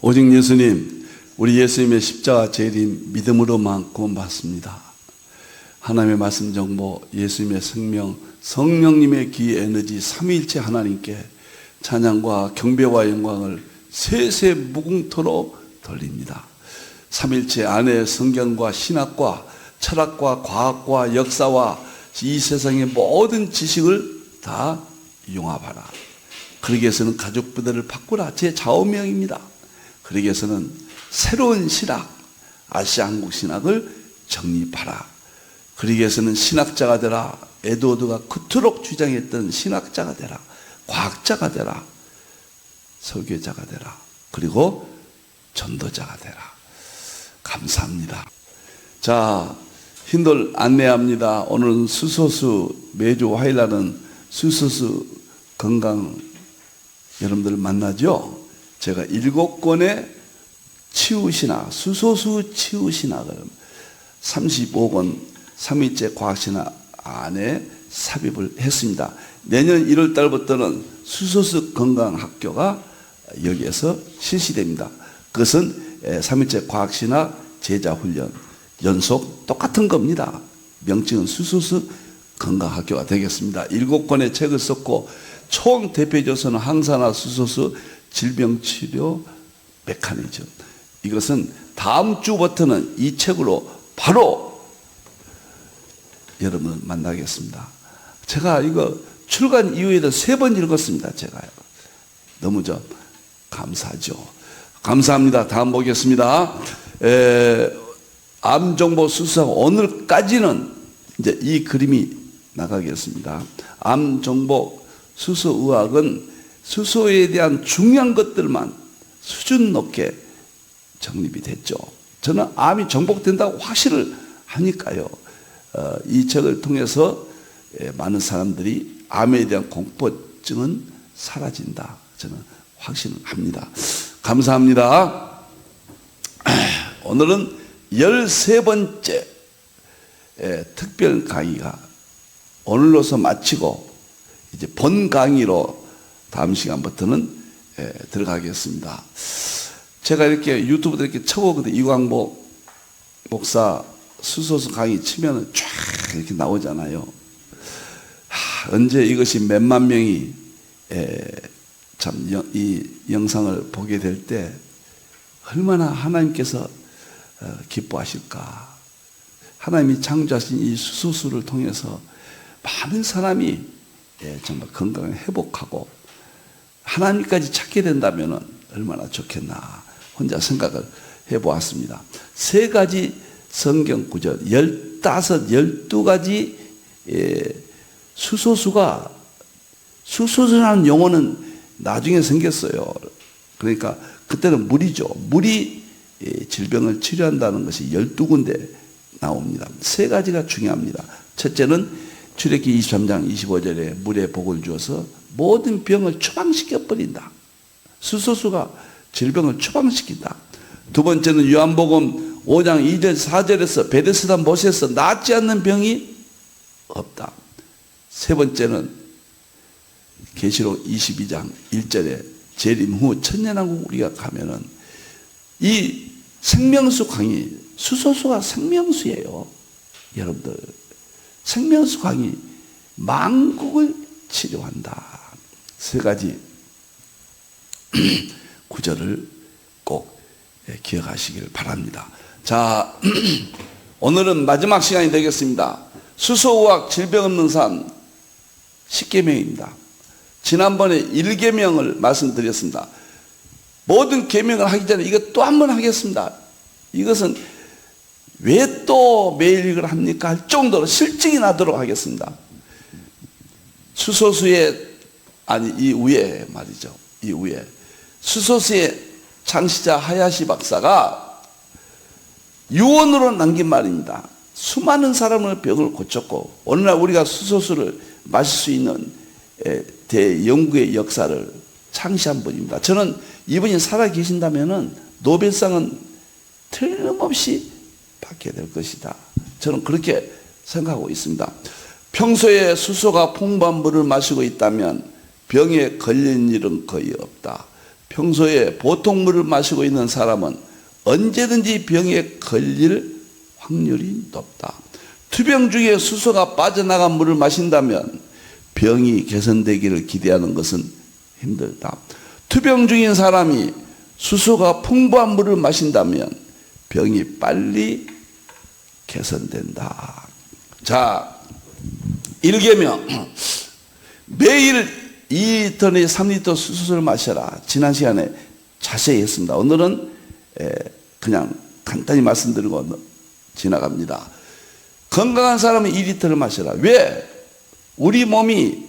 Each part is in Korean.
오직 예수님, 우리 예수님의 십자가 재림 믿음으로만 구원받습니다. 하나님의 말씀 정보, 예수님의 생명, 성령님의 귀 에너지 삼위일체 하나님께 찬양과 경배와 영광을 세세 무궁토로 돌립니다. 삼위일체 안에 성경과 신학과 철학과 과학과 역사와 이 세상의 모든 지식을 다 융합하라. 그러기 위해서는 가족 부대를 바꾸라. 제 좌우명입니다. 그러기 위해서는 새로운 신학, 아시아 한국 신학을 정립하라. 그러기 위해서는 신학자가 되라. 에드워드가 그토록 주장했던 신학자가 되라. 과학자가 되라. 설교자가 되라. 그리고 전도자가 되라. 감사합니다. 자, 힘들 안내합니다. 오늘은 수소수, 매주 화요일날은 수소수 건강 여러분들 만나죠? 제가 7권의 치유신학, 수소수 치유신학을 35권 3일째 과학신학 안에 삽입을 했습니다. 내년 1월 달부터는 수소수 건강학교가 여기에서 실시됩니다. 그것은 3일째 과학신학 제자훈련 연속 똑같은 겁니다. 명칭은 수소수 건강학교가 되겠습니다. 7권의 책을 썼고 총 대표조서는 항산화 수소수 질병치료 메커니즘. 이것은 다음 주부터는 이 책으로 바로 여러분을 만나겠습니다. 제가 이거 출간 이후에도 3번 읽었습니다. 제가요. 너무 감사하죠. 감사합니다. 다음 보겠습니다. 암정보 수수하고 오늘까지는 이제 이 그림이 나가겠습니다. 암정보 수소의학은 수소에 대한 중요한 것들만 수준 높게 정립이 됐죠. 저는 암이 정복된다고 확신을 하니까요. 이 책을 통해서 많은 사람들이 암에 대한 공포증은 사라진다. 저는 확신을 합니다. 감사합니다. 오늘은 13번째 특별 강의가 오늘로서 마치고 이제 본 강의로 다음 시간부터는 들어가겠습니다. 제가 이렇게 유튜브에 이렇게 쳐보거든요. 이광복 목사 수소수 강의 치면은 쫙 이렇게 나오잖아요. 언제 이것이 몇만 명이 참 이 영상을 보게 될 때 얼마나 하나님께서 기뻐하실까. 하나님이 창조하신 이 수소수를 통해서 많은 사람이 정말 건강을 회복하고 하나님까지 찾게 된다면 얼마나 좋겠나 혼자 생각을 해보았습니다. 3가지 성경 구절 12가지 수소수라는 용어는 나중에 생겼어요. 그러니까 그때는 물이죠. 물이 질병을 치료한다는 것이 12군데 나옵니다. 3가지가 중요합니다. 첫째는 출애굽기 23장 25절에 물에 복을 주어서 모든 병을 처방시켜버린다. 수소수가 질병을 처방시킨다. 두 번째는 요한복음 5장 2절 4절에서 베데스다 못에서 낫지 않는 병이 없다. 세 번째는 계시록 22장 1절에 재림 후 천년왕국 우리가 가면은 이 생명수 강의, 수소수가 생명수예요. 여러분들 생명수 강의 만국을 치료한다. 3가지 구절을 꼭 기억하시길 바랍니다. 자, 오늘은 마지막 시간이 되겠습니다. 수소의학 질병 없는 삶 10계명입니다. 지난번에 1계명을 말씀드렸습니다. 모든 계명을 하기 전에 이것 또 한 번 하겠습니다. 이것은 왜 또 매일 이걸 합니까? 할 정도로 실증이 나도록 하겠습니다. 수소수의 이 위에 말이죠. 이 위에 수소수의 창시자 하야시 박사가 유언으로 남긴 말입니다. 수많은 사람의 병을 고쳤고 오늘날 우리가 수소수를 마실 수 있는 대연구의 역사를 창시한 분입니다. 저는 이분이 살아계신다면 노벨상은 틀림없이 받게 될 것이다. 저는 그렇게 생각하고 있습니다. 평소에 수소가 풍부한 물을 마시고 있다면 병에 걸린 일은 거의 없다. 평소에 보통 물을 마시고 있는 사람은 언제든지 병에 걸릴 확률이 높다. 투병 중에 수소가 빠져나간 물을 마신다면 병이 개선되기를 기대하는 것은 힘들다. 투병 중인 사람이 수소가 풍부한 물을 마신다면 병이 빨리 개선된다. 자, 1계명 매일 2리터 내 3리터 수소를 마셔라. 지난 시간에 자세히 했습니다. 오늘은 그냥 간단히 말씀드리고 지나갑니다. 건강한 사람은 2리터를 마셔라. 왜? 우리 몸이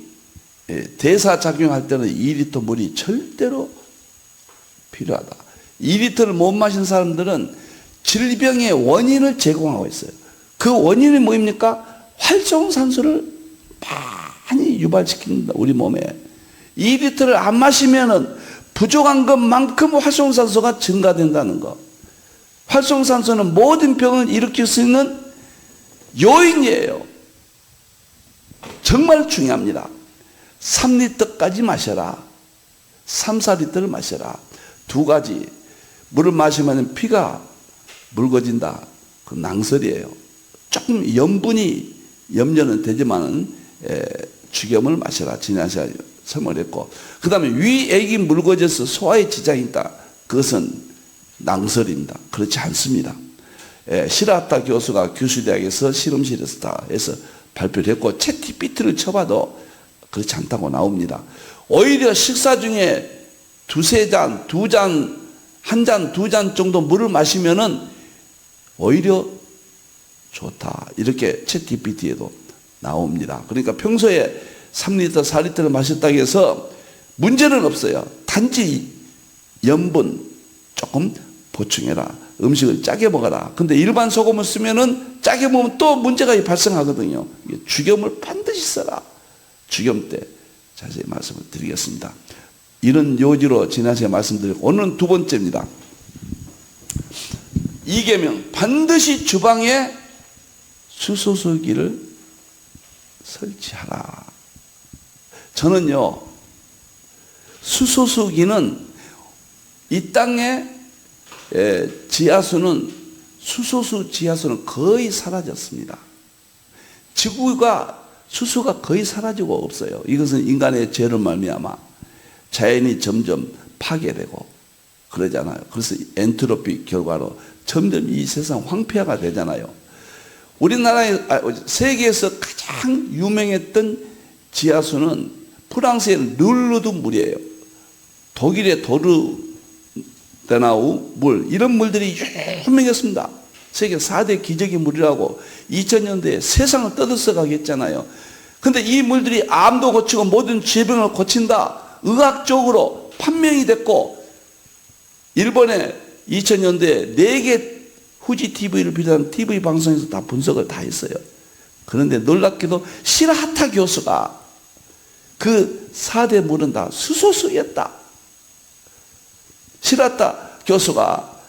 대사작용할 때는 2리터 물이 절대로 필요하다. 2리터를 못 마신 사람들은 질병의 원인을 제공하고 있어요. 그 원인이 뭐입니까? 활성산소를 많이 유발시킵니다. 우리 몸에. 2리터를 안 마시면은 부족한 것만큼 활성산소가 증가된다는 것. 활성산소는 모든 병을 일으킬 수 있는 요인이에요. 정말 중요합니다. 3리터까지 마셔라. 3, 4리터를 마셔라. 두 가지. 물을 마시면 피가 묽어진다. 그 낭설이에요. 조금 염려는 되지만은 죽염을 마셔라. 지난 시간에 설명을 했고, 그 다음에 위액이 묽어져서 소화에 지장이 있다. 그것은 낭설입니다. 그렇지 않습니다. 시라타 교수가 교수대학에서 실험실에서 다 해서 발표를 했고, 챗GPT를 쳐봐도 그렇지 않다고 나옵니다. 오히려 식사 중에 두세 잔, 두 잔, 한 잔, 두 잔 정도 물을 마시면은 오히려 좋다. 이렇게 챗GPT에도 나옵니다. 그러니까 평소에 3리터, 4리터를 마셨다고 해서 문제는 없어요. 단지 염분 조금 보충해라. 음식을 짜게 먹어라. 근데 일반 소금을 쓰면은 짜게 먹으면 또 문제가 발생하거든요. 죽염을 반드시 써라. 죽염 때 자세히 말씀을 드리겠습니다. 이런 요지로 지난 시간에 말씀드리고, 오늘은 두 번째입니다. 2계명 반드시 주방에 수소수기를 설치하라. 저는요, 수소수기는 이 땅에 지하수는 수소수 지하수는 거의 사라졌습니다. 지구가 수소가 거의 사라지고 없어요. 이것은 인간의 죄로 말미암아 자연이 점점 파괴되고 그러잖아요. 그래서 엔트로피 결과로 점점 이 세상 황폐화가 되잖아요. 우리나라에 세계에서 가장 유명했던 지하수는 프랑스의 르르드 물이에요. 독일의 도르데나우 물, 이런 물들이 유명했습니다. 세계 4대 기적의 물이라고 2000년대에 세상을 떠들썩하게 했잖아요. 근데 이 물들이 암도 고치고 모든 질병을 고친다. 의학적으로 판명이 됐고, 일본의 2000년대에 4개 후지 TV를 비롯한 TV 방송에서 다 분석을 다 했어요. 그런데 놀랍게도 시라하타 교수가 그 4대 물은 다 수소수였다. 시라하타 교수가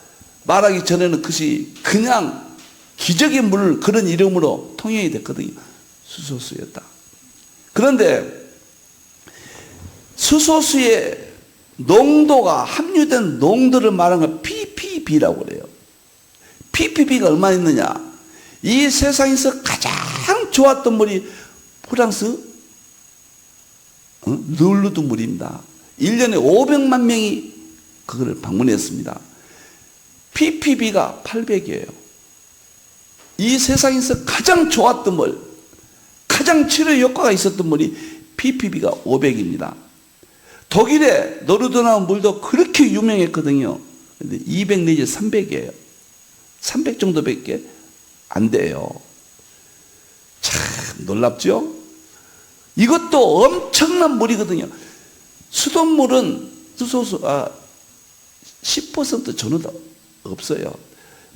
말하기 전에는 그것이 그냥 기적의 물, 그런 이름으로 통용이 됐거든요. 수소수였다. 그런데 수소수의 농도가, 함유된 농도를 말하는 건 ppb라고 그래요. ppb가 얼마나 있느냐? 이 세상에서 가장 좋았던 물이 프랑스 르르드 물입니다. 1년에 500만 명이 그거를 방문했습니다. ppb가 800이에요. 이 세상에서 가장 좋았던 물, 가장 치료 효과가 있었던 물이 ppb가 500입니다. 독일의 노르드나우 물도 그렇게 유명했거든요. 근데 200 내지 300이에요. 300 정도밖에 안 돼요. 참 놀랍죠? 이것도 엄청난 물이거든요. 수돗물은 수소수가 10% 전후도 없어요.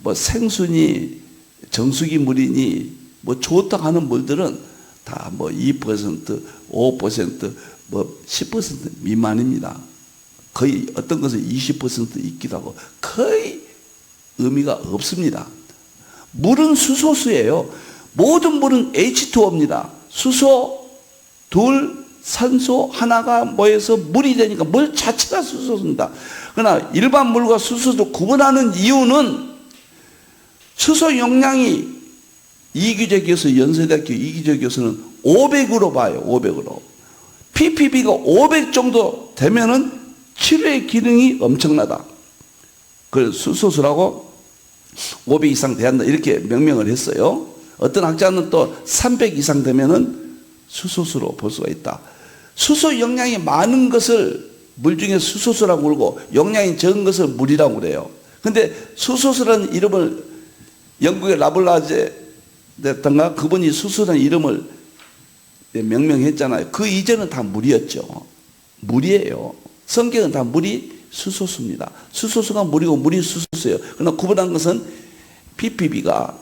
뭐 생수니 정수기 물이니 뭐 좋다고 하는 물들은 다 뭐 2%, 5%, 뭐 10% 미만입니다. 거의 어떤 것은 20% 있기도 하고 거의 의미가 없습니다. 물은 수소수예요. 모든 물은 H2O입니다. 수소, 둘, 산소 하나가 모여서 물이 되니까 물 자체가 수소수입니다. 그러나 일반 물과 수소수를 구분하는 이유는 수소 용량이 이규재 교수, 연세대학교 이규재 교수는 500으로 봐요. 500으로. ppb가 500 정도 되면은 치료의 기능이 엄청나다. 그래서 수소수라고 500 이상 돼야 한다. 이렇게 명명을 했어요. 어떤 학자는 또 300 이상 되면은 수소수로 볼 수가 있다. 수소 용량이 많은 것을 물 중에 수소수라고 그러고 용량이 적은 것을 물이라고 그래요. 근데 수소수라는 이름을 영국의 라블라제 됐던가 그분이 수소라는 이름을 명명했잖아요. 그 이전은 다 물이었죠. 물이에요. 성경은 다 물이 수소수입니다. 수소수가 물이고 물이 수소수예요. 그러나 구분한 것은 ppb가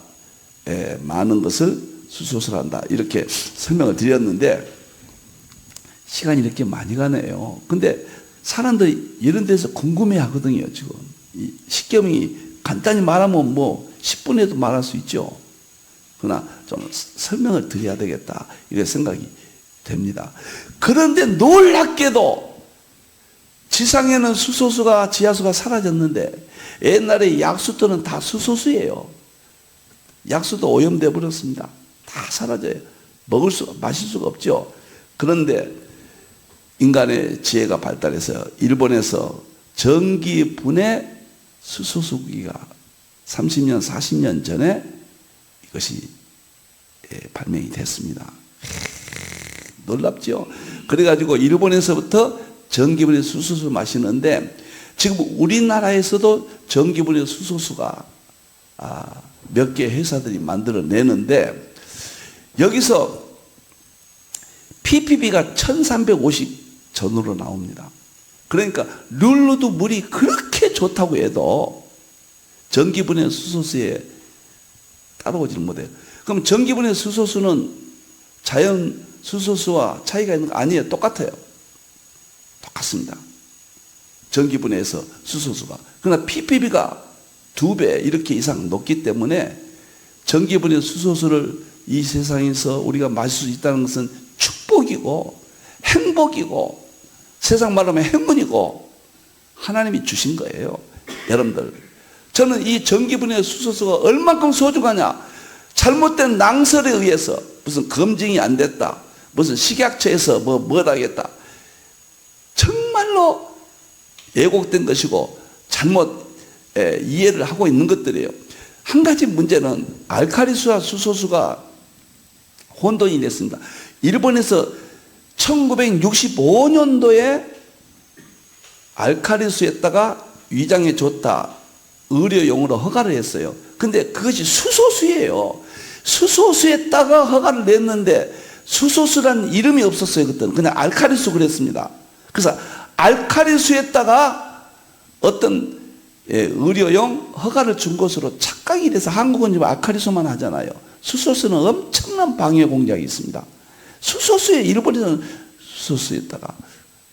많은 것을 수소수란다. 이렇게 설명을 드렸는데 시간이 이렇게 많이 가네요. 근데 사람들이 이런 데서 궁금해 하거든요. 지금 이 식경이 간단히 말하면 뭐 10분에도 말할 수 있죠. 그러나 좀 설명을 드려야 되겠다 이렇게 생각이 됩니다. 그런데 놀랍게도 지상에는 수소수가 지하수가 사라졌는데 옛날에 약수들은 다 수소수예요. 약수도 오염돼 버렸습니다. 다 사라져요. 마실 수가 없죠. 그런데 인간의 지혜가 발달해서 일본에서 전기분해 수소수기가 30년, 40년 전에 이것이 발명이 됐습니다. 놀랍죠? 그래가지고 일본에서부터 전기분해 수소수 마시는데 지금 우리나라에서도 전기분해 수소수가 몇 개 회사들이 만들어내는데 여기서 ppb가 1350 전후로 나옵니다. 그러니까 룰루도 물이 그렇게 좋다고 해도 전기분해 수소수에 따라오지는 못해요. 그럼 전기분해 수소수는 자연 수소수와 차이가 있는 거 아니에요. 똑같아요. 똑같습니다. 전기분해에서 수소수가. 그러나 ppb가 2배 이렇게 이상 높기 때문에 전기분해 수소수를 이 세상에서 우리가 마실 수 있다는 것은 축복이고 행복이고 세상 말하면 행운이고 하나님이 주신 거예요. 여러분들, 저는 이 전기분해 수소수가 얼만큼 소중하냐, 잘못된 낭설에 의해서 무슨 검증이 안 됐다, 무슨 식약처에서 뭐다 하겠다, 정말로 왜곡된 것이고 잘못 이해를 하고 있는 것들이에요. 한 가지 문제는 알칼리수와 수소수가 혼돈이 됐습니다. 일본에서 1965년도에 알칼리수에다가 위장에 좋다 의료용으로 허가를 했어요. 근데 그것이 수소수예요. 수소수에다가 허가를 냈는데 수소수라는 이름이 없었어요. 그때는 그냥 알칼리수 그랬습니다. 그래서 알칼리수에다가 어떤 의료용 허가를 준 것으로 착각이 돼서 한국은 지금 알칼리수만 하잖아요. 수소수는 엄청난 방해 공작이 있습니다. 수소수에 일본에서는 수소수에다가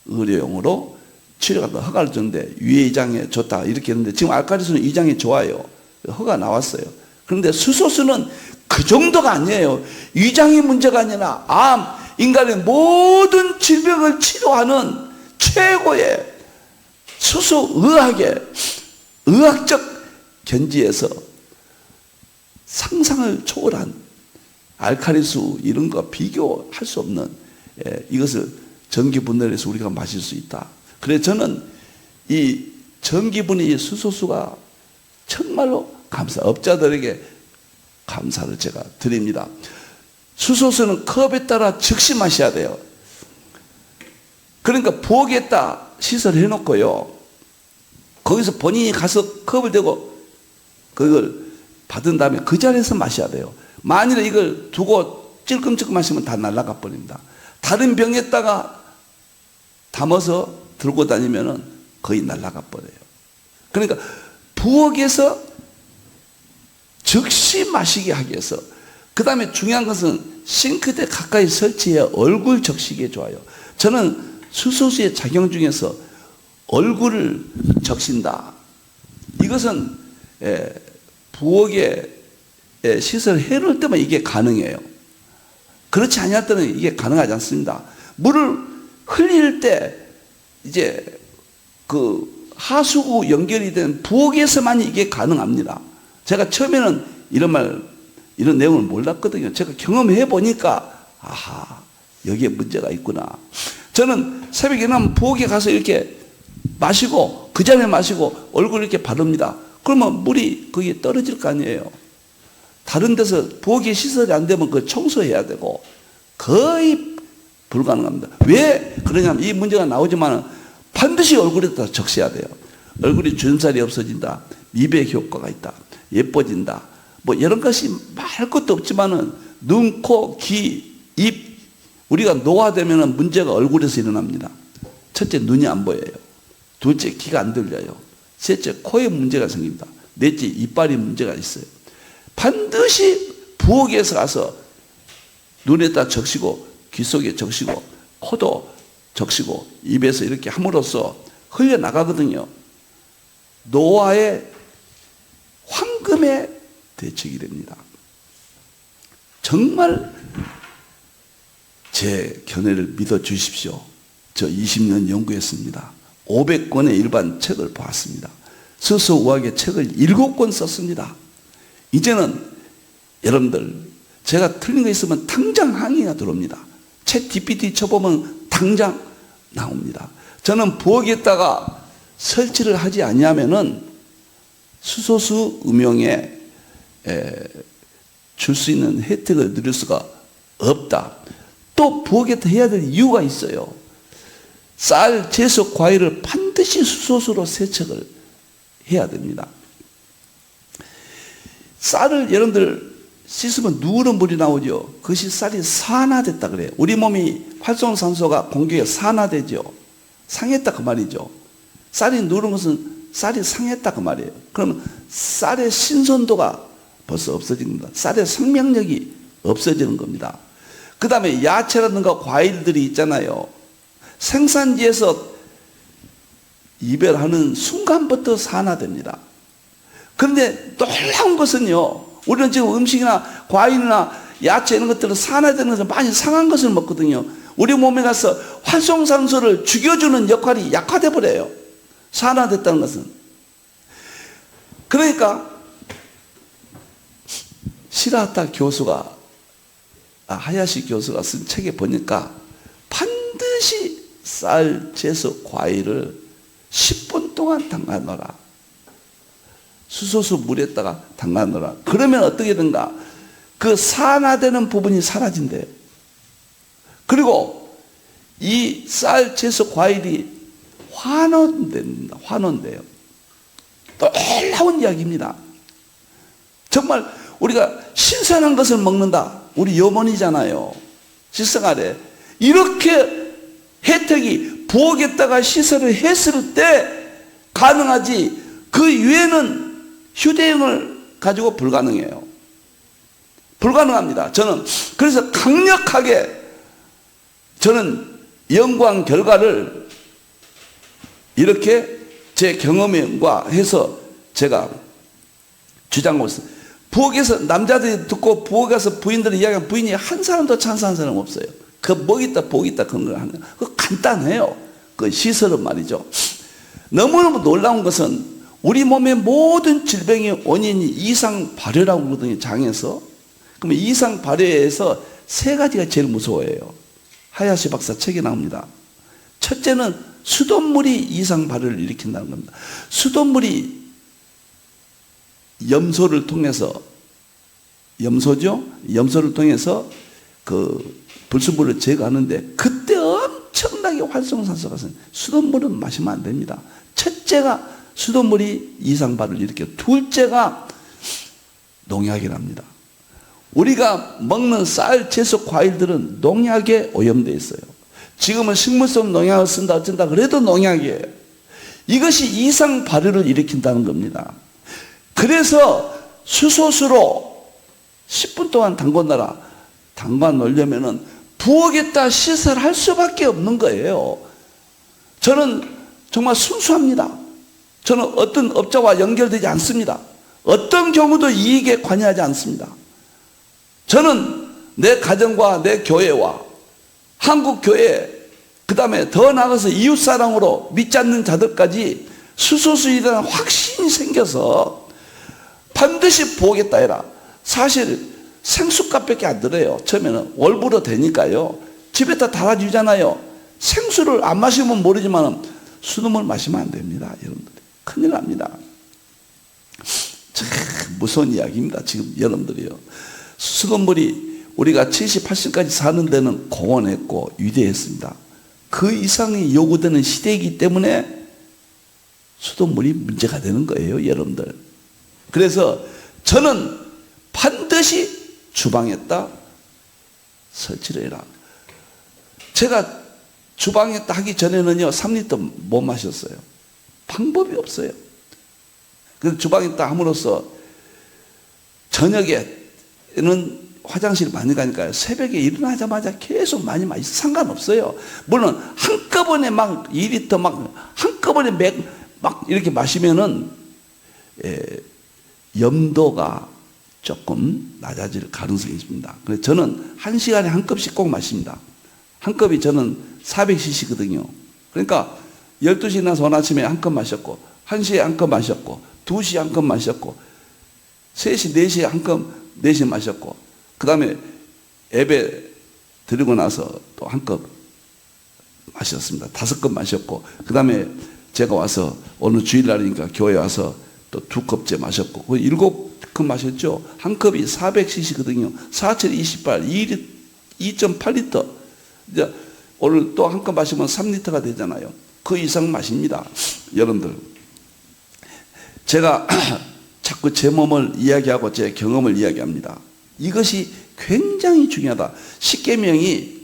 의료용으로 치료가 허가를 줬는데 위장에 좋다 이렇게 했는데 지금 알칼리수는 위장에 좋아요. 허가 나왔어요. 그런데 수소수는 그 정도가 아니에요. 위장이 문제가 아니라 암, 인간의 모든 질병을 치료하는 최고의 수소의학의 의학적 견지에서 상상을 초월한 알칼리수 이런 거 비교할 수 없는 이것을 전기분해해서 우리가 마실 수 있다. 그래서 저는 이 전기분해 수소수가 정말로 업자들에게 감사를 제가 드립니다. 수소수는 컵에 따라 즉시 마셔야 돼요. 그러니까 부엌에다 시설을 해놓고요, 거기서 본인이 가서 컵을 대고 그걸 받은 다음에 그 자리에서 마셔야 돼요. 만일에 이걸 두고 찔끔찔끔 마시면 다 날아가 버립니다. 다른 병에다가 담아서 들고 다니면은 거의 날아가 버려요. 그러니까 부엌에서 즉시 마시게 하기 위해서, 그 다음에 중요한 것은 싱크대 가까이 설치해야 얼굴 적시기에 좋아요. 저는 수소수의 작용 중에서 얼굴을 적신다. 이것은 부엌에 시설을 해놓을 때만 이게 가능해요. 그렇지 않을 때는 이게 가능하지 않습니다. 물을 흘릴 때 이제 그 하수구 연결이 된 부엌에서만 이게 가능합니다. 제가 처음에는 이런 내용을 몰랐거든요. 제가 경험해 보니까 아하, 여기에 문제가 있구나. 저는 새벽에 일어나면 부엌에 가서 이렇게 마시고 그 잔에 마시고 얼굴 이렇게 바릅니다. 그러면 물이 거기에 떨어질 거 아니에요. 다른 데서 부엌에 시설이 안 되면 그 청소해야 되고 거의 불가능합니다. 왜 그러냐면 이 문제가 나오지만 반드시 얼굴에다 적셔야 돼요. 얼굴이 주름살이 없어진다, 미백 효과가 있다, 예뻐진다, 뭐 이런 것이 말 것도 없지만은 눈, 코, 귀, 입, 우리가 노화되면 문제가 얼굴에서 일어납니다. 첫째, 눈이 안 보여요. 둘째, 귀가 안 들려요. 셋째, 코에 문제가 생깁니다. 넷째, 이빨이 문제가 있어요. 반드시 부엌에서 가서 눈에다 적시고 귀 속에 적시고 코도 적시고 입에서 이렇게 함으로써 흘려나가거든요. 노화의 황금의 대책이 됩니다. 정말 제 견해를 믿어 주십시오. 저 20년 연구했습니다. 500권의 일반 책을 보았습니다. 수소의학의 책을 7권 썼습니다. 이제는 여러분들 제가 틀린 거 있으면 당장 항의가 들어옵니다. 챗 GPT 쳐보면 당장 나옵니다. 저는 부엌에다가 설치를 하지 않냐면은 수소수 음용에 줄 수 있는 혜택을 누릴 수가 없다. 또 부엌에다 해야 될 이유가 있어요. 쌀, 채소, 과일을 반드시 수소수로 세척을 해야 됩니다. 쌀을 여러분들 씻으면 누런 물이 나오죠. 그것이 쌀이 산화됐다 그래요. 우리 몸이 활성산소가 공격에 산화되죠. 상했다 그 말이죠. 쌀이 누른 것은 쌀이 상했다 그 말이에요. 그러면 쌀의 신선도가 벌써 없어집니다. 쌀의 생명력이 없어지는 겁니다. 그 다음에 야채라든가 과일들이 있잖아요. 생산지에서 이별하는 순간부터 산화됩니다. 그런데 놀라운 것은요, 우리는 지금 음식이나 과일이나 야채 이런 것들은 산화되는 것을 많이 상한 것을 먹거든요. 우리 몸에 가서 활성산소를 죽여주는 역할이 약화돼 버려요. 산화됐다는 것은. 그러니까 시라타 교수가 하야시 교수가 쓴 책에 보니까 반드시 쌀, 채소, 과일을 10분 동안 담가놓아라. 수소수 물에다가 담가놓아라. 그러면 어떻게 된가? 그 산화되는 부분이 사라진대요. 그리고 이 쌀, 채소, 과일이 환원됩니다. 환원돼요. 놀라운 이야기입니다. 정말 우리가 신선한 것을 먹는다. 우리 염원이잖아요. 실생활에 이렇게 혜택이 부엌에다가 시설을 했을 때 가능하지, 그 위에는 휴대용을 가지고 불가능해요. 불가능합니다. 저는 그래서 강력하게 저는 연구한 결과를 이렇게 제 경험과 해서 제가 주장하고 있어요. 부엌에서 남자들이 듣고 부엌에서 부인들이 이야기하면 부인이 한 사람도 찬성한 사람 없어요. 그 뭐 있다 복 있다 그런 걸 하는 거. 그거 간단해요. 그 시설은 말이죠. 너무너무 놀라운 것은 우리 몸의 모든 질병의 원인이 이상 발효라고 그러거든요. 장에서. 그러면 이상 발효에서 세 가지가 제일 무서워해요. 하야시 박사 책에 나옵니다. 첫째는 수돗물이 이상 발효를 일으킨다는 겁니다. 수돗물이 염소를 통해서, 염소죠? 염소를 통해서 그 불순물을 제거하는데 그때 엄청나게 활성산소가 생겨요. 수돗물은 마시면 안 됩니다. 첫째가 수돗물이 이상 발효를 일으켜요. 둘째가 농약이랍니다. 우리가 먹는 쌀, 채소, 과일들은 농약에 오염되어 있어요. 지금은 식물성 농약을 쓴다 어쩐다 그래도 농약이에요. 이것이 이상 발효를 일으킨다는 겁니다. 그래서 수소수로 10분 동안 담궈놔라. 담가 놓으려면은 부엌에다 시설할 수밖에 없는 거예요. 저는 정말 순수합니다. 저는 어떤 업자와 연결되지 않습니다. 어떤 경우도 이익에 관여하지 않습니다. 저는 내 가정과 내 교회와 한국교회, 그 다음에 더 나아가서 이웃사랑으로 믿지 않는 자들까지 수소수이라는 확신이 생겨서 반드시 부어겠다 해라. 사실 생수값밖에 안 들어요. 처음에는 월부로 되니까요. 집에다 달아주잖아요. 생수를 안 마시면 모르지만 수돗물 마시면 안 됩니다. 여러분들 큰일 납니다. 참 무서운 이야기입니다. 지금 여러분들이요. 수돗물이 우리가 70, 80까지 사는 데는 공헌했고 위대했습니다. 그 이상이 요구되는 시대이기 때문에 수돗물이 문제가 되는 거예요, 여러분들. 그래서 저는 반드시 주방에다 설치를 해라. 제가 주방에다 하기 전에는요 3리터 못 마셨어요. 방법이 없어요. 그래서 주방에다 함으로써 저녁에는 화장실 많이 가니까요. 새벽에 일어나자마자 계속 많이 마시 상관없어요. 물론 한꺼번에 막 2리터 막 한꺼번에 막 이렇게 마시면은 염도가 조금 낮아질 가능성이 있습니다. 그래서 저는 1시간에 한 컵씩 꼭 마십니다. 한 컵이 저는 400cc거든요. 그러니까 12시에 나서 오늘 아침에 한 컵 마셨고 1시에 한 컵 마셨고 2시에 한 컵 마셨고 3시, 4시에 한 컵, 4시에 마셨고 그 다음에 예배 드리고 나서 또 한 컵 마셨습니다. 5컵 마셨고 그 다음에 제가 와서 오늘 주일날이니까 교회 와서 또 2컵째 마셨고 7컵 마셨죠. 한 컵이 400cc거든요. 4,028, 2.8리터. 이제 오늘 또 한 컵 마시면 3리터가 되잖아요. 그 이상 마십니다. 여러분들. 제가 자꾸 제 몸을 이야기하고 제 경험을 이야기합니다. 이것이 굉장히 중요하다. 10계명이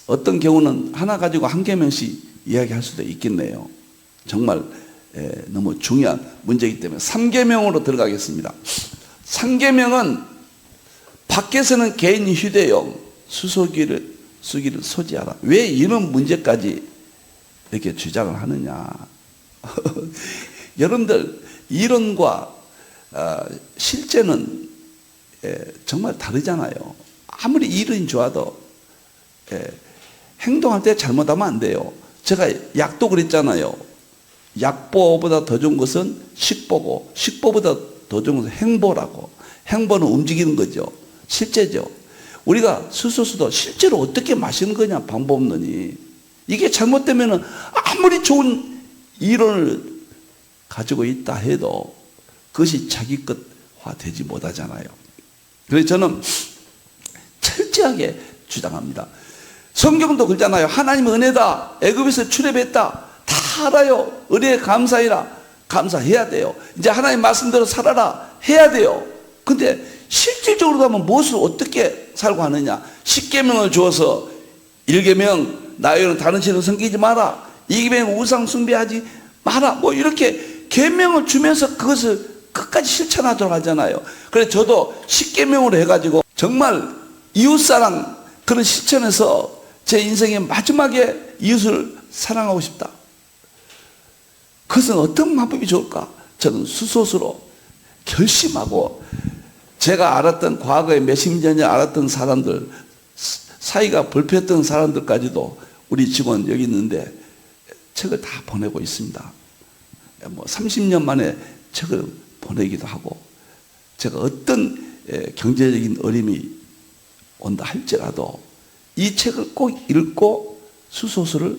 어떤 경우는 하나 가지고 한 계명씩 이야기할 수도 있겠네요. 정말 너무 중요한 문제이기 때문에 3계명으로 들어가겠습니다. 3계명은 밖에서는 개인 휴대용 수소기를 소지하라. 왜 이런 문제까지 이렇게 주장을 하느냐. 여러분들 이론과 실제는 정말 다르잖아요. 아무리 이론이 좋아도 행동할 때 잘못하면 안 돼요. 제가 약도 그랬잖아요. 약보보다 더 좋은 것은 식보고 식보보다 더 좋은 것은 행보라고. 행보는 움직이는 거죠. 실제죠. 우리가 수소수도 실제로 어떻게 마시는 거냐 방법 없느니 이게 잘못되면 아무리 좋은 이론을 가지고 있다 해도 그것이 자기 것화 되지 못하잖아요. 그래서 저는 철저하게 주장합니다. 성경도 그러잖아요. 하나님의 은혜다. 애굽에서 출애굽했다. 다 알아요. 은혜에 감사해라. 감사해야 돼요. 이제 하나님 말씀대로 살아라. 해야 돼요. 근데 실질적으로 하면 무엇을 어떻게 살고 하느냐. 10계명을 주어서 1계명 나의 다른 신을 섬기지 마라. 2계명 우상 숭배하지 마라. 뭐 이렇게 계명을 주면서 그것을 끝까지 실천하도록 하잖아요. 그래서 저도 10계명으로 해가지고 정말 이웃사랑 그런 실천에서 제 인생의 마지막에 이웃을 사랑하고 싶다. 그것은 어떤 방법이 좋을까? 저는 수소수로 결심하고 제가 알았던 과거에 몇십 년 전에 알았던 사람들 사이가 불편했던 사람들까지도 우리 직원 여기 있는데 책을 다 보내고 있습니다. 뭐 30년 만에 책을 보내기도 하고 제가 어떤 경제적인 어려움이 온다 할지라도 이 책을 꼭 읽고 수소수를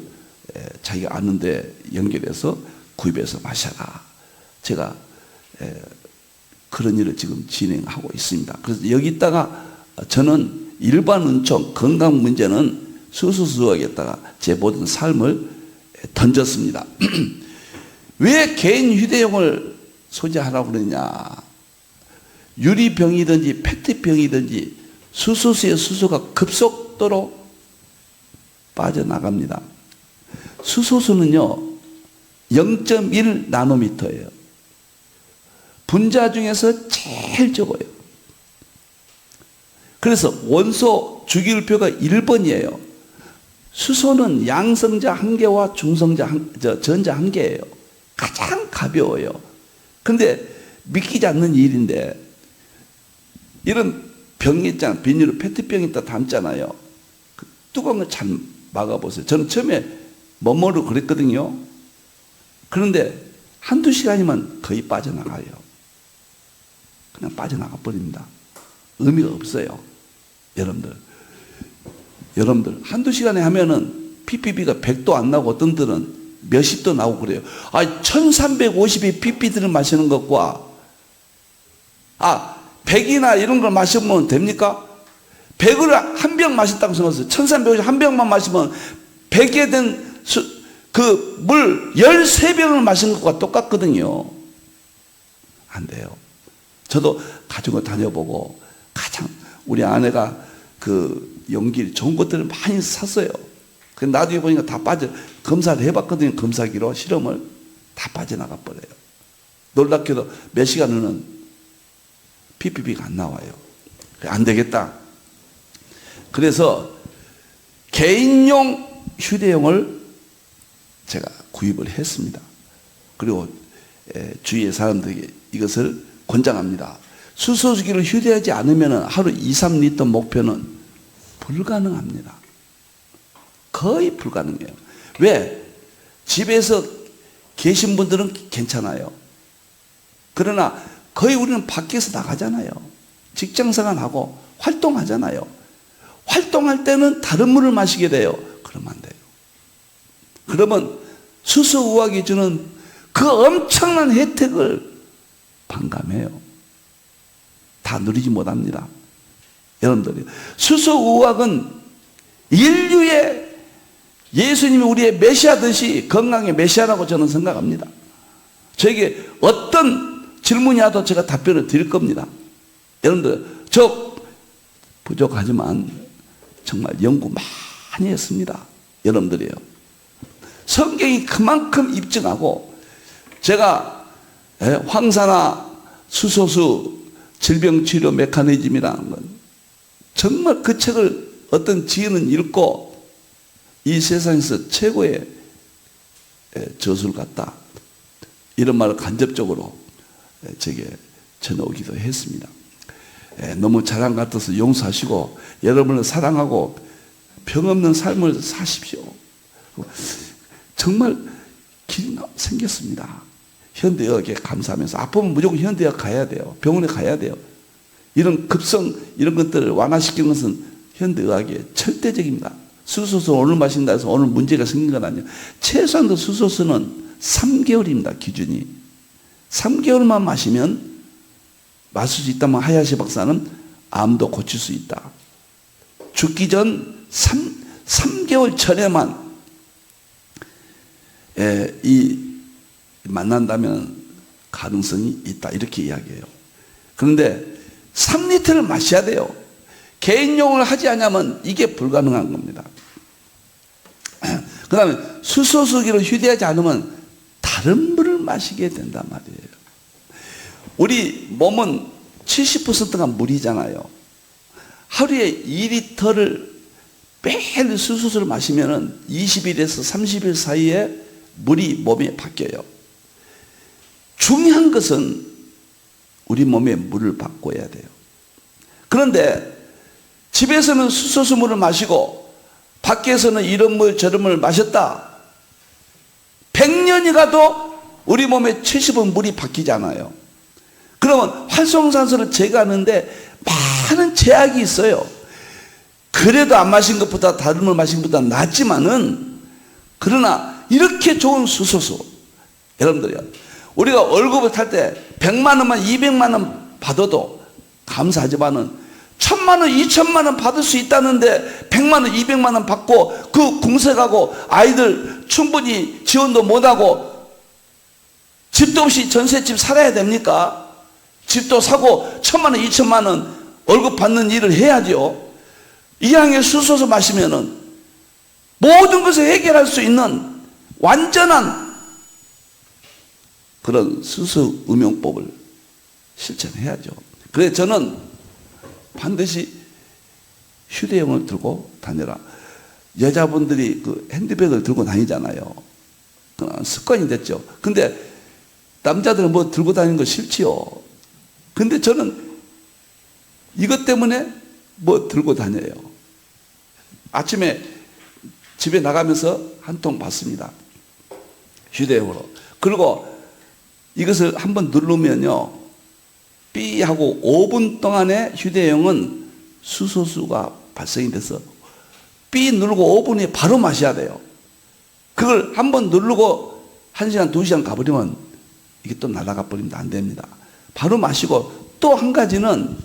자기가 아는데 연결해서 구입해서 마셔라. 제가 그런 일을 지금 진행하고 있습니다. 그래서 여기다가 저는 일반 은총 건강 문제는 수수수하겠다가 제 모든 삶을 던졌습니다. 왜 개인 휴대용을 소지하라고 그러냐. 유리병이든지 페트병이든지 수소수의 수소가 급속도로 빠져나갑니다. 수소수는요 0.1 나노미터예요. 분자 중에서 제일 적어요. 그래서 원소 주기율표가 1번이에요. 수소는 양성자 1개와 전자 1개예요. 가장 가벼워요. 근데 믿기지 않는 일인데 이런 병이 있잖아요. 비닐로 페트병 있다 담잖아요. 뚜껑을 잘 막아보세요. 저는 처음에 뭐뭐로 그랬거든요. 그런데 한두 시간이면 거의 빠져나가요. 그냥 빠져나가 버립니다. 의미가 없어요. 여러분들 한두 시간에 하면은 ppb가 100도 안 나고 어떤 들은 몇십 도 나오고 그래요. 1350의 ppb를 마시는 것과 100이나 이런 걸 마시면 됩니까? 100을 한 병 마셨다고 생각하세요. 1350 한 병만 마시면 100에 된 그 물 13병을 마신 것과 똑같거든요. 안 돼요. 저도 가지고 다녀보고 가장 우리 아내가 그 용기 좋은 것들을 많이 샀어요. 근데 나중에 보니까 다 검사를 해봤거든요. 검사기로 실험을 다 빠져나가 버려요. 놀랍게도 몇 시간 후는 ppb가 안 나와요. 안 되겠다. 그래서 개인용 휴대용을 제가 구입을 했습니다. 그리고 주위의 사람들에게 이것을 권장합니다. 수소수기를 휴대하지 않으면 하루 2, 3리터 목표는 불가능합니다. 거의 불가능해요. 왜? 집에서 계신 분들은 괜찮아요. 그러나 거의 우리는 밖에서 나가잖아요. 직장생활하고 활동하잖아요. 활동할 때는 다른 물을 마시게 돼요. 그러면 안 돼요. 그러면 수소우악이 주는 그 엄청난 혜택을 반감해요. 다 누리지 못합니다. 여러분들이 수소우악은 인류의 예수님이 우리의 메시아듯이 건강의 메시아라고 저는 생각합니다. 저에게 어떤 질문이 와도 제가 답변을 드릴 겁니다. 여러분들, 저 부족하지만 정말 연구 많이 했습니다. 여러분들이요. 성경이 그만큼 입증하고 제가 황산화 수소수 질병치료 메커니즘이라는 건 정말 그 책을 어떤 지인은 읽고 이 세상에서 최고의 저술 같다. 이런 말을 간접적으로 제게 전해오기도 했습니다. 너무 잘한 것 같아서 용서하시고 여러분을 사랑하고 병 없는 삶을 사십시오. 정말 길이 생겼습니다. 현대의학에 감사하면서 아프면 무조건 현대의학 가야 돼요. 병원에 가야 돼요. 이런 급성 이런 것들을 완화시키는 것은 현대의학의 절대적입니다. 수소수 오늘 마신다 해서 오늘 문제가 생긴 건 아니에요. 최소한도 수소수는 3개월입니다. 기준이. 3개월만 마시면 마실 수 있다면 하야시 박사는 암도 고칠 수 있다. 죽기 전 3개월 전에만 만난다면 가능성이 있다. 이렇게 이야기해요. 그런데 3리터를 마셔야 돼요. 개인용을 하지 않으면 이게 불가능한 겁니다. 그 다음에 수소수기를 휴대하지 않으면 다른 물을 마시게 된단 말이에요. 우리 몸은 70%가 물이잖아요. 하루에 2리터를 매일 수소수를 마시면 20일에서 30일 사이에 물이 몸에 바뀌어요. 중요한 것은 우리 몸에 물을 바꿔야 돼요. 그런데 집에서는 수소수물을 마시고 밖에서는 이런 물 저런 물 마셨다. 100년이 가도 우리 몸에 70은 물이 바뀌지 않아요. 그러면 활성산소를 제거하는데 많은 제약이 있어요. 그래도 안 마신 것보다 다른 물 마신 것보다 낫지만은, 그러나 이렇게 좋은 수소수, 여러분들이요, 우리가 월급을 탈 때 100만 원만 200만 원 받아도 감사하지만은 1000만 원 2000만 원 받을 수 있다는데 100만 원 200만 원 받고 그 공세 가고 아이들 충분히 지원도 못하고 집도 없이 전셋집 살아야 됩니까? 집도 사고 1000만 원 2000만 원 월급 받는 일을 해야죠. 이왕에 수소수 마시면은 모든 것을 해결할 수 있는 완전한 그런 수소 음용법을 실천해야죠. 그래서 저는 반드시 휴대용을 들고 다녀라. 여자분들이 그 핸드백을 들고 다니잖아요. 습관이 됐죠. 근데 남자들은 뭐 들고 다니는 거 싫지요. 근데 저는 이것 때문에 뭐 들고 다녀요. 아침에 집에 나가면서 한 통 받습니다. 휴대용으로. 그리고 이것을 한번 누르면요, 삐 하고 5분 동안에 휴대용은 수소수가 발생이 돼서 삐 누르고 5분 후에 바로 마셔야 돼요. 그걸 한번 누르고 1시간, 2시간 가버리면 이게 또 날아가 버립니다. 안 됩니다. 바로 마시고, 또 한 가지는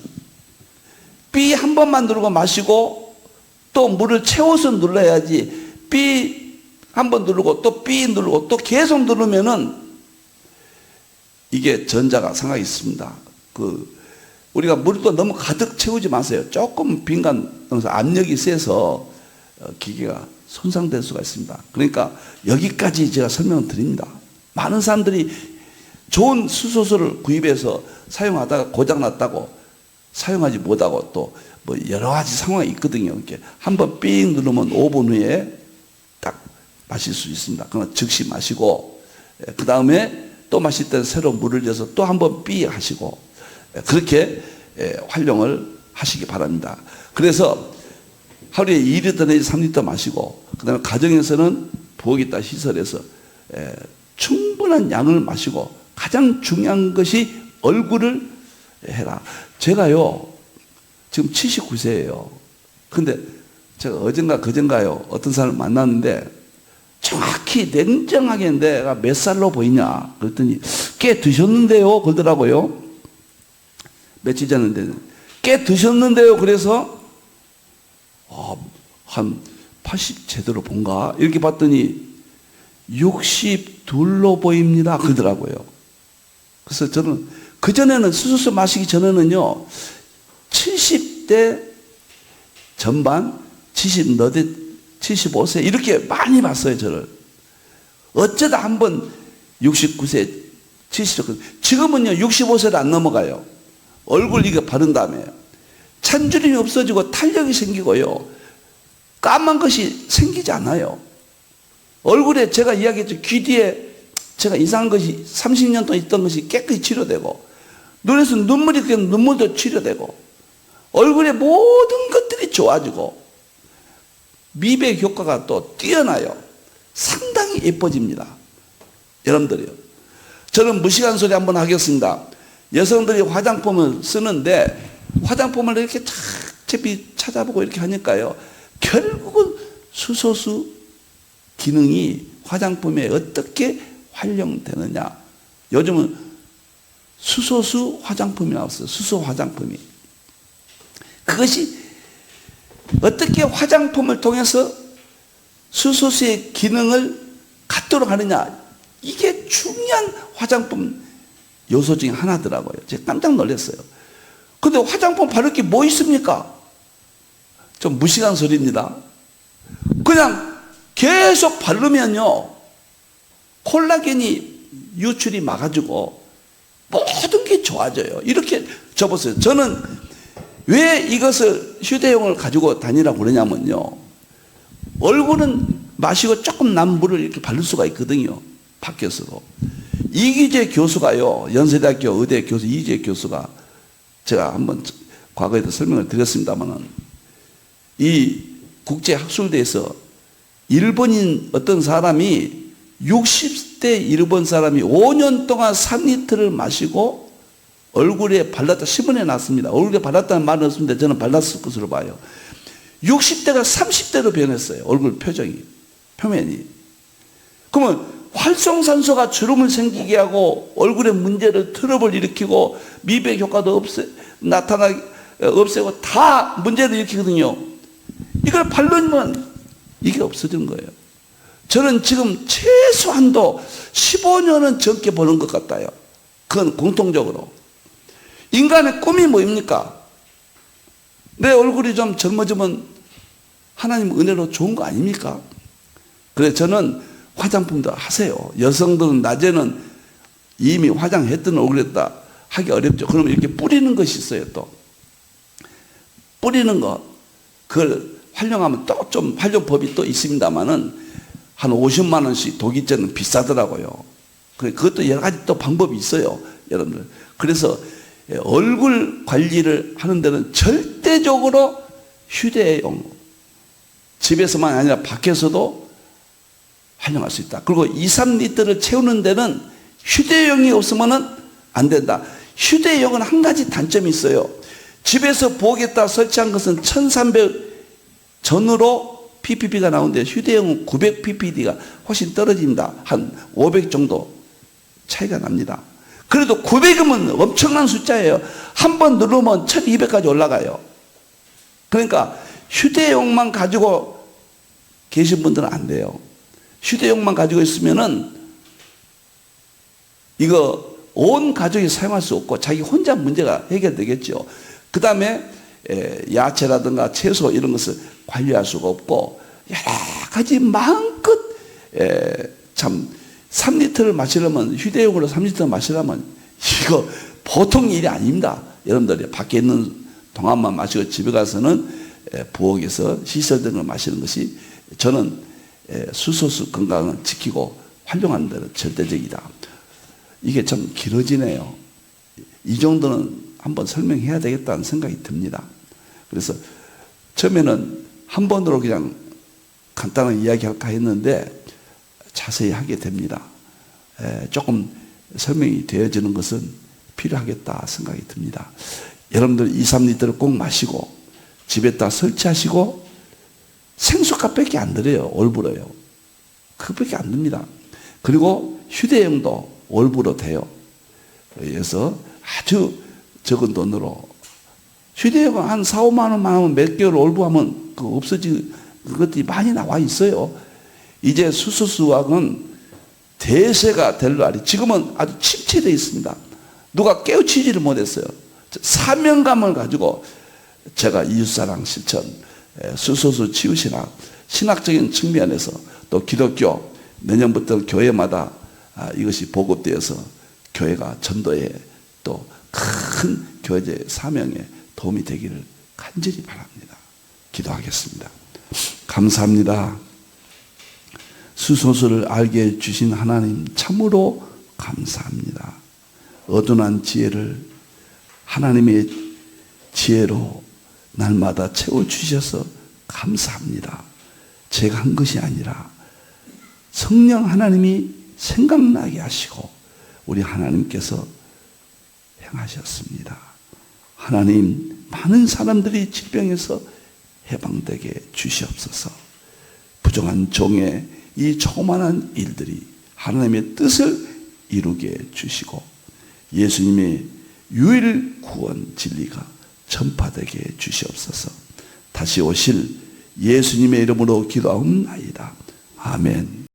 삐 한 번만 누르고 마시고 또 물을 채워서 눌러야지, 삐 한 번 누르고 또 삐 누르고 또 계속 누르면은 이게 전자가 상하게 있습니다. 우리가 물을 또 너무 가득 채우지 마세요. 조금 빈간 압력이 세서 기계가 손상될 수가 있습니다. 그러니까 여기까지 제가 설명을 드립니다. 많은 사람들이 좋은 수소수를 구입해서 사용하다가 고장났다고 사용하지 못하고 또 뭐 여러 가지 상황이 있거든요. 이렇게 한번 삥 누르면 5분 후에 딱 마실 수 있습니다. 그러나 즉시 마시고, 그 다음에 또 마실 때는 새로 물을 넣어서 또 한번 삐 하시고, 그렇게 활용을 하시기 바랍니다. 그래서 하루에 2리터 내지 3리터 마시고, 그 다음에 가정에서는 부엌 있다 시설에서 충분한 양을 마시고, 가장 중요한 것이 얼굴을 해라. 제가요, 지금 79세예요. 근데 제가 어젠가 그젠가요, 어떤 사람을 만났는데 정확히 냉정하게 내가 몇 살로 보이냐 그랬더니 꽤 드셨는데요 그러더라고요. 며칠 전인데 꽤 드셨는데요. 그래서 한 80 제대로 본가 이렇게 봤더니 62로 보입니다 그러더라고요. 그래서 저는 그전에는 수소수 마시기 전에는요 70대 전반 70너댓 75세 이렇게 많이 봤어요. 저를 어쩌다 한번 69세 70세 지금은요 65세도 안 넘어가요. 얼굴 이거 바른 다음에 찬주림이 없어지고 탄력이 생기고요 까만 것이 생기지 않아요. 얼굴에 제가 이야기했죠. 귀 뒤에 제가 이상한 것이 30년 동안 있던 것이 깨끗이 치료되고, 눈에서 눈물이 그냥 눈물도 치료되고, 얼굴의 모든 것들이 좋아지고 미백 효과가 또 뛰어나요. 상당히 예뻐집니다. 여러분들이요. 저는 무식한 소리 한번 하겠습니다. 여성들이 화장품을 쓰는데 화장품을 이렇게 착잡히 찾아보고 이렇게 하니까요. 결국은 수소수 기능이 화장품에 어떻게 활용되느냐. 요즘은 수소수 화장품이 나왔어요. 수소 화장품이. 그것이 어떻게 화장품을 통해서 수소수의 기능을 갖도록 하느냐. 이게 중요한 화장품 요소 중에 하나더라고요. 제가 깜짝 놀랐어요. 근데 화장품 바를 게 뭐 있습니까? 좀 무식한 소리입니다. 그냥 계속 바르면요 콜라겐이 유출이 막아주고 모든 게 좋아져요. 이렇게 접었어요. 저는 왜 이것을 휴대용을 가지고 다니라고 그러냐면요 얼굴은 마시고 조금 남 물을 이렇게 바를 수가 있거든요. 밖에서도. 이기재 교수가요 연세대학교 의대 교수 이기재 교수가 제가 한번 과거에도 설명을 드렸습니다만은 이 국제학술대에서 일본인 어떤 사람이 60대 일본 사람이 5년 동안 3리터를 마시고 얼굴에 발랐다 신문에 났습니다. 얼굴에 발랐다는 말은 없습니다. 저는 발랐을 것으로 봐요. 60대가 30대로 변했어요. 얼굴 표정이 표면이. 그러면 활성산소가 주름을 생기게 하고 얼굴에 문제를 트러블 일으키고 미백 효과도 없애고 다 문제를 일으키거든요. 이걸 바르면 이게 없어지는 거예요. 저는 지금 최소한도 15년은 젊게 보는 것 같아요. 그건 공통적으로. 인간의 꿈이 뭐입니까? 내 얼굴이 좀 젊어지면 하나님 은혜로 좋은 거 아닙니까? 그래서 저는 화장품도 하세요. 여성들은 낮에는 이미 화장했던 얼굴에다 하기 어렵죠. 그러면 이렇게 뿌리는 것이 있어요. 또 뿌리는 거 그걸 활용하면 또 좀 활용법이 또 있습니다만은 한 50만 원씩 독일제는 비싸더라고요. 그것도 여러 가지 또 방법이 있어요. 여러분들. 그래서 얼굴 관리를 하는 데는 절대적으로 휴대용 집에서만 아니라 밖에서도 활용할 수 있다. 그리고 2, 3리터를 채우는 데는 휴대용이 없으면 안 된다. 휴대용은 한 가지 단점이 있어요. 집에서 부엌에다 설치한 것은 1300 전후로 ppb가 나오는데 휴대용은 900 ppd가 훨씬 떨어집니다. 한 500 정도 차이가 납니다. 그래도 900이면 엄청난 숫자예요. 한 번 누르면 1200까지 올라가요. 그러니까 휴대용만 가지고 계신 분들은 안 돼요. 휴대용만 가지고 있으면은 이거 온 가족이 사용할 수 없고 자기 혼자 문제가 해결되겠죠. 그 다음에 야채라든가 채소 이런 것을 관리할 수가 없고 여러 가지 마음껏 참 3리터를 마시려면 휴대용으로 3리터 마시려면 이거 보통 일이 아닙니다. 여러분들이 밖에 있는 동안만 마시고 집에 가서는 부엌에서 시설된 걸 마시는 것이 저는 수소수 건강을 지키고 활용하는 데는 절대적이다. 이게 좀 길어지네요. 이 정도는 한번 설명해야 되겠다는 생각이 듭니다. 그래서 처음에는 한 번으로 그냥 간단하게 이야기할까 했는데 자세히 하게 됩니다. 조금 설명이 되어지는 것은 필요하겠다 생각이 듭니다. 여러분들 2, 3리터를 꼭 마시고 집에다 설치하시고 생수값밖에 안 들어요. 올불어요. 그것밖에 안 듭니다. 그리고 휴대용도 올불어 돼요. 그래서 아주 적은 돈으로 휴대용은 한 4, 5만 원만 하면 몇 개월 올부하면 없어진 것들이 많이 나와 있어요. 이제 수소수학은 대세가 될 날이 지금은 아주 침체되어 있습니다. 누가 깨우치지를 못했어요. 사명감을 가지고 제가 이웃사랑 실천, 수소수 치유신학, 신학적인 측면에서 또 기독교 내년부터 교회마다 이것이 보급되어서 교회가 전도에 또 큰 교회의 사명에 도움이 되기를 간절히 바랍니다. 기도하겠습니다. 감사합니다. 수소수를 알게 해주신 하나님 참으로 감사합니다. 어둔한 지혜를 하나님의 지혜로 날마다 채워주셔서 감사합니다. 제가 한 것이 아니라 성령 하나님이 생각나게 하시고 우리 하나님께서 행하셨습니다. 하나님, 많은 사람들이 질병에서 해방되게 주시옵소서. 부정한 종의 이 조그마한 일들이 하나님의 뜻을 이루게 주시고 예수님의 유일 구원 진리가 전파되게 주시옵소서. 다시 오실 예수님의 이름으로 기도하옵나이다. 아멘.